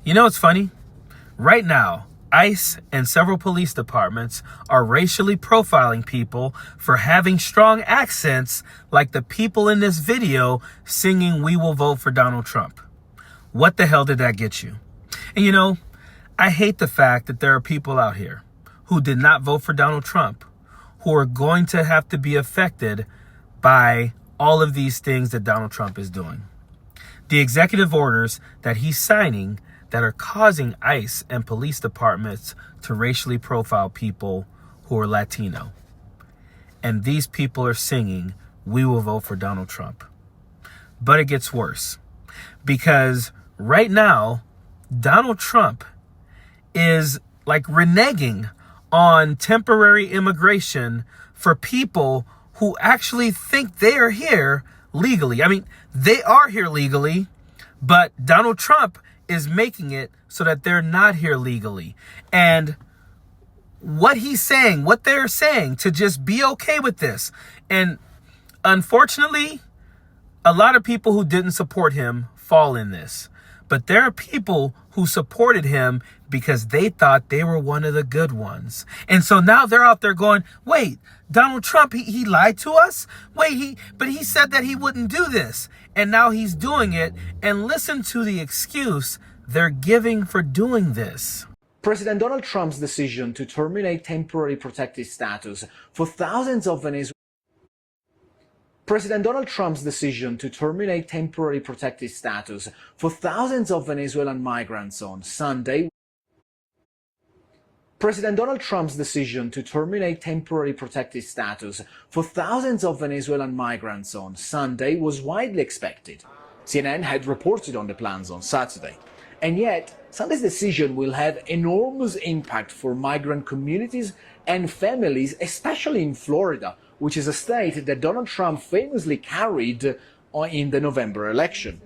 You know what's funny? Right now, ICE and several police departments are racially profiling people for having strong accents like the people in this video singing "We Will Vote for Donald Trump." What the hell did that get you? And you know, I hate the fact that there are people out here who did not vote for Donald Trump who are going to have to be affected by all of these things that Donald Trump is doing. The executive orders that he's signing that are causing ICE and police departments to racially profile people who are Latino. And these people are singing, "We will vote for Donald Trump." But it gets worse, because right now, Donald Trump is like reneging on temporary immigration for people who actually think they are here legally. I mean, they are here legally, but Donald Trump is making it so that they're not here legally. And what he's saying, what they're saying, to just be okay with this. And unfortunately, a lot of people who didn't support him fall in this. But there are people who supported him because they thought they were one of the good ones. And so now they're out there going, wait, Donald Trump, he lied to us? Wait, but he said that he wouldn't do this. And now he's doing it. And listen to the excuse they're giving for doing this. President Donald Trump's decision to terminate temporary protected status for thousands of Venezuelans migrants on Sunday. President Donald Trump's decision to terminate temporary protected status for thousands of Venezuelan migrants on Sunday was widely expected. CNN had reported on the plans on Saturday. And yet, Sunday's decision will have enormous impact for migrant communities and families, especially in Florida, which is a state that Donald Trump famously carried in the November election.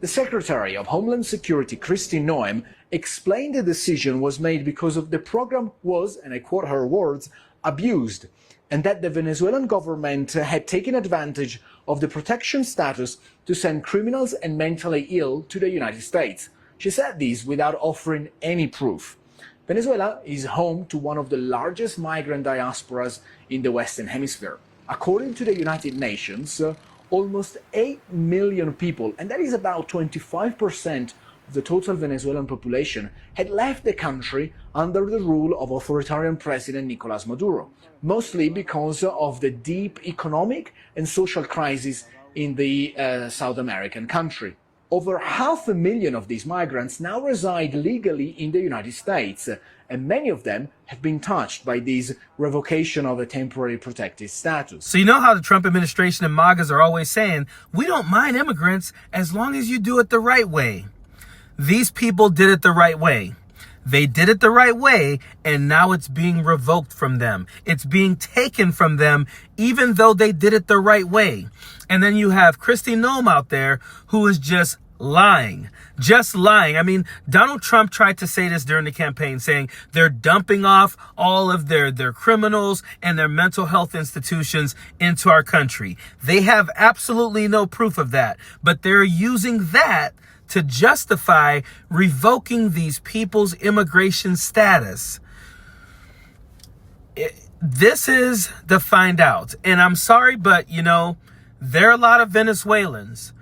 The Secretary of Homeland Security, Kristi Noem, explained the decision was made because of the program was, and I quote her words, abused, and that the Venezuelan government had taken advantage of the protection status to send criminals and mentally ill to the United States. She said this without offering any proof. Venezuela is home to one of the largest migrant diasporas in the Western Hemisphere. According to the United Nations, almost 8 million people, and that is about 25% of the total Venezuelan population, had left the country under the rule of authoritarian President Nicolas Maduro, mostly because of the deep economic and social crisis in the South American country. Over 500,000 of these migrants now reside legally in the United States, and many of them have been touched by this revocation of a temporary protected status. So you know how the Trump administration and MAGAs are always saying, we don't mind immigrants as long as you do it the right way. These people did it the right way. They did it the right way, and now it's being revoked from them. It's being taken from them, even though they did it the right way. And then you have Kristi Noem out there who is just lying. Just lying. I mean, Donald Trump tried to say this during the campaign, saying they're dumping off all of their criminals and their mental health institutions into our country. They have absolutely no proof of that, but they're using that to justify revoking these people's immigration status. This is the find out. And I'm sorry, but you know, there are a lot of Venezuelans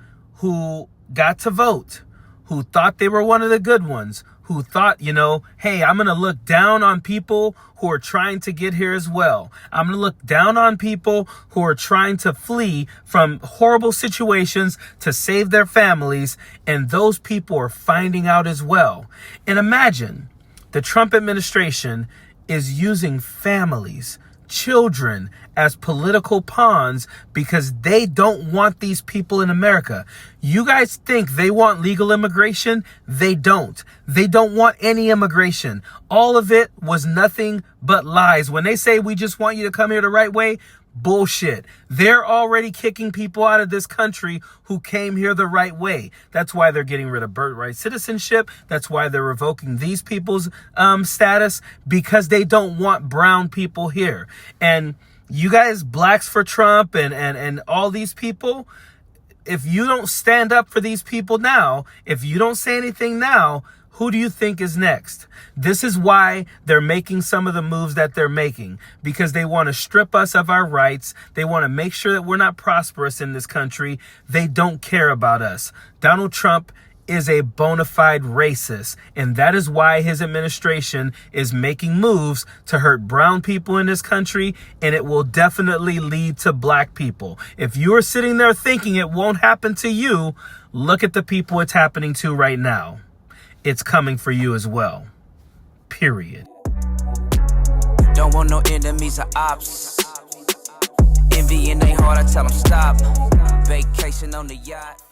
who got to vote, who thought they were one of the good ones, who thought, you know, hey, I'm going to look down on people who are trying to get here as well. I'm going to look down on people who are trying to flee from horrible situations to save their families. And those people are finding out as well. And imagine the Trump administration is using families, children as political pawns because they don't want these people in America. You guys think they want legal immigration? They don't. They don't want any immigration. All of it was nothing but lies. When they say we just want you to come here the right way, bullshit. They're already kicking people out of this country who came here the right way. That's why they're getting rid of birthright citizenship. That's why they're revoking these people's status, because they don't want brown people here. And you guys, blacks for Trump and all these people, if you don't stand up for these people now, if you don't say anything now, Who do you think is next? This is why they're making some of the moves that they're making, because they want to strip us of our rights. They want to make sure that we're not prosperous in this country. They don't care about us. Donald Trump is a bona fide racist, and that is why his administration is making moves to hurt brown people in this country, and it will definitely lead to black people. If you're sitting there thinking it won't happen to you, look at the people it's happening to right now. It's coming for you as well. Period. Don't want no enemies or ops. Envy in their heart, I tell them stop. Vacation on the yacht.